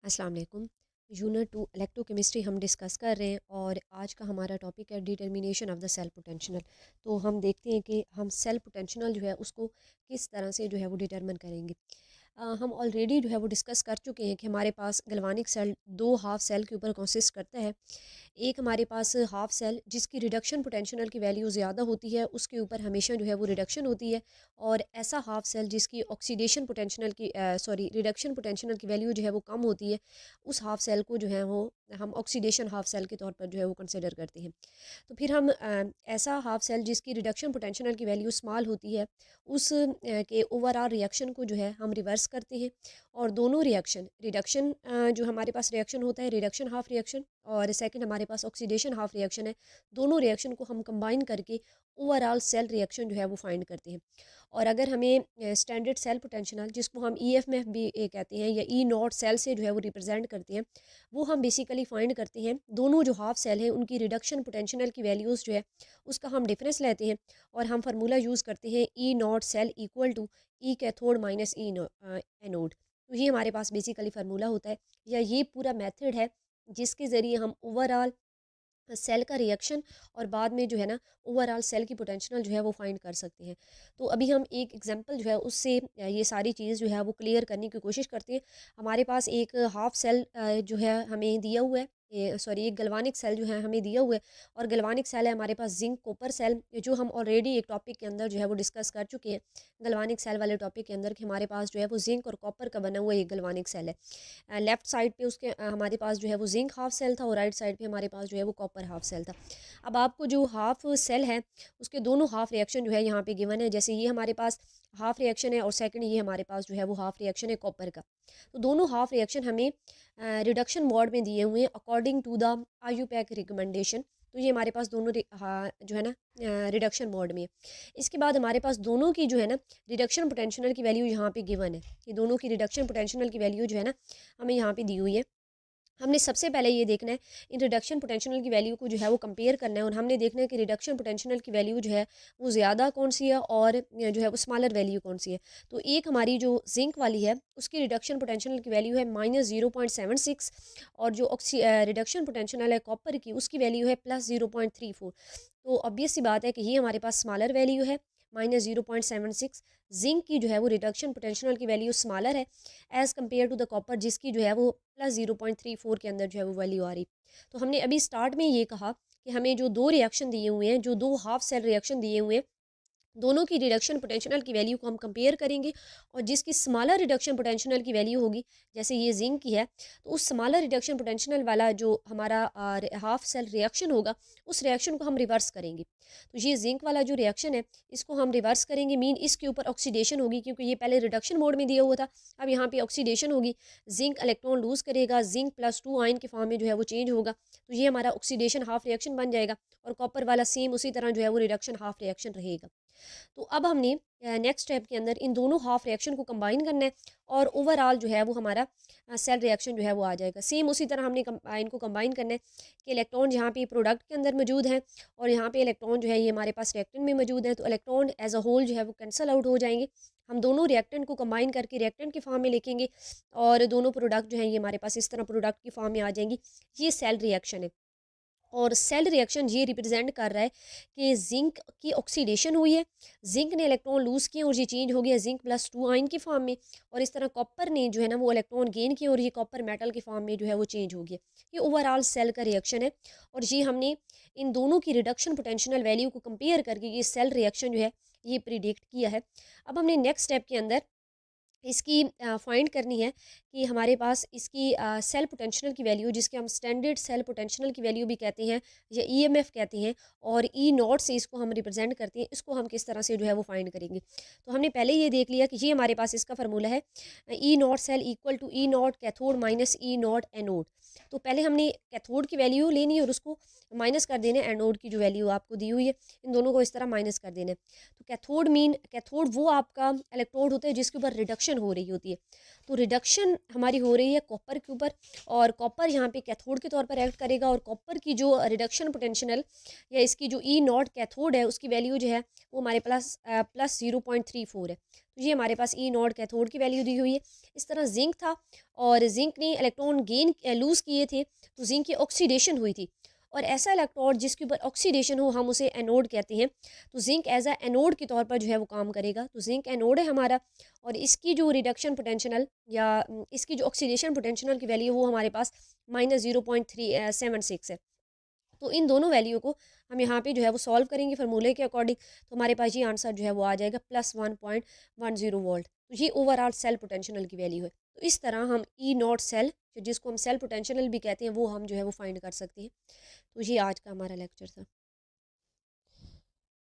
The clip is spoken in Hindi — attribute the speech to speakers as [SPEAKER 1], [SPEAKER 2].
[SPEAKER 1] अस्सलाम वालेकुम। यूनिट 2 इलेक्ट्रोकेमिस्ट्री हम डिस्कस कर रहे हैं और आज का हमारा टॉपिक है determination of the cell potential. तो हम देखते हैं कि हम सेल पोटेंशियल जो है उसको किस तरह से जो है वो डिटरमिन करेंगे। हम ऑलरेडी जो है वो डिस्कस कर चुके हैं कि हमारे पास गैल्वेनिक सेल दो हाफ सेल के ऊपर कंसिस्ट करता है। एक हमारे पास हाफ सेल जिसकी रिडक्शन पोटेंशियल की वैल्यू ज़्यादा होती है, उसके ऊपर हमेशा जो है वो रिडक्शन होती है। और ऐसा हाफ सेल जिसकी ऑक्सीडेशन पोटेंशियल की रिडक्शन पोटेंशियल की वैल्यू जो है वो कम होती है, उस हाफ सेल को जो है वो हम ऑक्सीडेशन हाफ सेल के तौर पर जो है वो कंसिडर करते हैं। तो फिर हम ऐसा हाफ सेल जिसकी रिडक्शन पोटेंशियल की वैल्यू स्मॉल होती है, उस के ओवरऑल रिएक्शन को जो है हम रिवर्स करते हैं। और दोनों रिएक्शन रिडक्शन जो हमारे पास रिएक्शन होता है, रिडक्शन हाफ रिएक्शन, और सेकंड हमारे पास ऑक्सीडेशन हाफ रिएक्शन है। दोनों रिएक्शन को हम कंबाइन करके ओवरऑल सेल रिएक्शन जो है वो फाइंड करते हैं। और अगर हमें स्टैंडर्ड सेल पोटेंशियल, जिसको हम EFMF भी कहते हैं या ई नॉट सेल से जो है वो रिप्रेजेंट करते हैं, वो हम बेसिकली फाइंड करते हैं। दोनों जो हाफ सेल हैं उनकी रिडक्शन पोटेंशियल की वैल्यूज़ जो है उसका हम डिफरेंस लेते हैं और हम फार्मूला यूज़ करते हैं E naught cell equal to E cathode minus E anode. तो ये हमारे पास बेसिकली फार्मूला होता है, या ये पूरा मेथड है जिसके ज़रिए हम ओवरऑल सेल का रिएक्शन और बाद में जो है ना ओवरऑल सेल की पोटेंशियल जो है वो फाइंड कर सकते हैं। तो अभी हम एक एग्जांपल जो है उससे ये सारी चीज़ जो है वो क्लियर करने की कोशिश करते हैं। हमारे पास एक हाफ सेल जो है हमें दिया हुआ है, एक गल्वानिक सेल जो है हमें दिया हुआ है। और गल्वानिक सेल है हमारे पास जिंक कॉपर सेल, जो हम ऑलरेडी एक टॉपिक के अंदर जो है वो डिस्कस कर चुके हैं, गल्वानिक सेल वाले टॉपिक के अंदर, कि हमारे पास जो है वो जिंक और कॉपर का बना हुआ एक गल्वानिक सेल है। लेफ्ट साइड पे उसके हमारे पास जो है वो जिंक हाफ सेल था और राइट साइड पे हमारे पास जो है वो कॉपर हाफ सेल था। अब आपको जो हाफ सेल है उसके दोनों हाफ रिएक्शन जो है यहाँ पे गिवन है। जैसे ये हमारे पास हाफ रिएक्शन है और सेकंड ये हमारे पास जो है वो हाफ रिएक्शन है कॉपर का। तो दोनों हाफ रिएक्शन हमें रिडक्शन मोड में दिए हुए हैं according to the IUPAC recommendation. तो ये हमारे पास दोनों जो है ना रिडक्शन मोड में है। इसके बाद हमारे पास दोनों की जो है ना रिडक्शन पोटेंशियल की वैल्यू यहाँ पे गिवन है, कि दोनों की रिडक्शन पोटेंशियल की वैल्यू जो है ना हमें यहाँ पे दी हुई है। हमने सबसे पहले ये देखना है, इन रिडक्शन पोटेंशियल की वैल्यू को जो है वो कंपेयर करना है, और हमने देखना है कि रिडक्शन पोटेंशियल की वैल्यू जो है वो ज़्यादा कौन सी है और जो है वो स्मॉलर वैल्यू कौन सी है। तो एक हमारी जो जिंक वाली है उसकी रिडक्शन पोटेंशियल की वैल्यू है -0.76, और जो रिडक्शन पोटेंशियल है कॉपर की उसकी वैल्यू है +0.34। तो ऑब्वियस सी बात है कि ये हमारे पास स्मॉलर वैल्यू है -0.76। जिंक की जो है वो रिडक्शन पोटेंशियल की वैल्यू स्मॉलर है as compare to the copper, जिसकी जो है वो +0.34 के अंदर जो है वो वैल्यू आ रही। तो हमने अभी स्टार्ट में ये कहा कि हमें जो दो रिएक्शन दिए हुए हैं, जो दो हाफ सेल रिएक्शन दिए हुए हैं, दोनों की रिडक्शन पोटेंशियल की वैल्यू को हम कंपेयर करेंगे, और जिसकी स्मॉलर रिडक्शन पोटेंशियल की वैल्यू होगी, जैसे ये जिंक की है, तो उस स्मॉलर रिडक्शन पोटेंशियल वाला जो हमारा हाफ सेल रिएक्शन होगा, उस रिएक्शन को हम रिवर्स करेंगे। तो ये जिंक वाला जो रिएक्शन है इसको हम रिवर्स करेंगे, मीन इसके ऊपर ऑक्सीडेशन होगी, क्योंकि ये पहले रिडक्शन मोड में दिया हुआ था, अब यहाँ पे ऑक्सीडेशन होगी। जिंक इलेक्ट्रॉन लूज करेगा, जिंक +2 आयन के फॉर्म में जो है वो चेंज होगा, तो ये हमारा ऑक्सीडेशन हाफ रिएक्शन बन जाएगा। और कॉपर वाला सेम उसी तरह जो है वो रिडक्शन हाफ रिएक्शन रहेगा। तो अब हमने नेक्स्ट स्टेप के अंदर इन दोनों हाफ रिएक्शन को कंबाइन करना है, और ओवरऑल जो है वो हमारा सेल रिएक्शन जो है वो आ जाएगा। सेम उसी तरह हमने इनको कंबाइन करना है कि इलेक्ट्रॉन यहाँ पे प्रोडक्ट के अंदर मौजूद हैं, और यहाँ पे इलेक्ट्रॉन जो है ये हमारे पास रिएक्टेंट में मौजूद है, तो इलेक्ट्रॉन एज अ होल जो है वो कैंसल आउट हो जाएंगे। हम दोनों रिएक्टेंट को कंबाइन करके रिएक्टेंट के फॉर्म में लिखेंगे, और दोनों प्रोडक्ट जो है ये हमारे पास इस तरह प्रोडक्ट की फॉर्म में आ जाएंगी। ये सेल रिएक्शन है। और सेल रिएक्शन ये रिप्रेजेंट कर रहा है कि जिंक की ऑक्सीडेशन हुई है, जिंक ने इलेक्ट्रॉन लूज़ किए और ये चेंज हो गया जिंक +2 आयन की फॉर्म में, और इस तरह कॉपर ने जो है ना वो इलेक्ट्रॉन गेन किए और ये कॉपर मेटल की फॉर्म में जो है वो चेंज हो गया। ये ओवरऑल सेल का रिएक्शन है, और ये हमने इन दोनों की रिडक्शन पोटेंशियल वैल्यू को कंपेयर करके ये सेल रिएक्शन जो है ये प्रिडिक्ट किया है। अब हमने नेक्स्ट स्टेप के अंदर इसकी फाइंड करनी है कि हमारे पास इसकी सेल पोटेंशियल की वैल्यू, जिसके हम स्टैंडर्ड सेल पोटेंशियल की वैल्यू भी कहते हैं या EMF कहते हैं, और ई नॉट से इसको हम रिप्रेजेंट करते हैं, इसको हम किस तरह से जो है वो फाइंड करेंगे। तो हमने पहले ये देख लिया कि ये हमारे पास इसका फार्मूला है, E naught cell equal to E naught cathode minus E naught anode. तो पहले हमने कैथोड की वैल्यू लेनी है और उसको माइनस कर देना है एनोड की जो वैल्यू आपको दी हुई है, इन दोनों को इस तरह माइनस कर देना है। तो कैथोड वो आपका इलेक्ट्रोड होता है जिसके ऊपर रिडक्शन हो रही होती है। तो रिडक्शन हमारी हो रही है कॉपर के ऊपर, और कॉपर यहाँ पे कैथोड के तौर पर एक्ट करेगा, और कॉपर की जो रिडक्शन पोटेंशियल या इसकी जो ई नॉट कैथोड है उसकी वैल्यू जो है वो हमारे +0.34 है। तो तो ये हमारे पास ई नॉट कैथोड की वैल्यू दी हुई है। इस तरह जिंक था और जिंक ने इलेक्ट्रॉन गेन लूज़ किए थे, तो जिंक की ऑक्सीडेशन हुई थी। और ऐसा इलेक्ट्रोड जिसके ऊपर ऑक्सीडेशन हो हम उसे एनोड कहते हैं। तो जिंक एज अ एनोड के तौर पर जो है वो काम करेगा। तो जिंक एनोड है हमारा, और इसकी जो रिडक्शन पोटेंशियल या इसकी जो ऑक्सीडेशन पोटेंशियल की वैल्यू वो हमारे पास -0.376 है। तो इन दोनों वैल्यू को हम यहाँ पे जो है वो सॉल्व करेंगे फार्मूले के अकॉर्डिंग, तो हमारे पास ये आंसर जो है वो आ जाएगा +1.10 वोल्ट। तो ये ओवरऑल सेल पोटेंशियल की वैल्यू है। तो इस तरह हम ई नॉट सेल, जिसको हम सेल पोटेंशियल भी कहते हैं, वो हम जो है वो फाइंड कर सकते हैं। तो ये आज का हमारा लेक्चर था।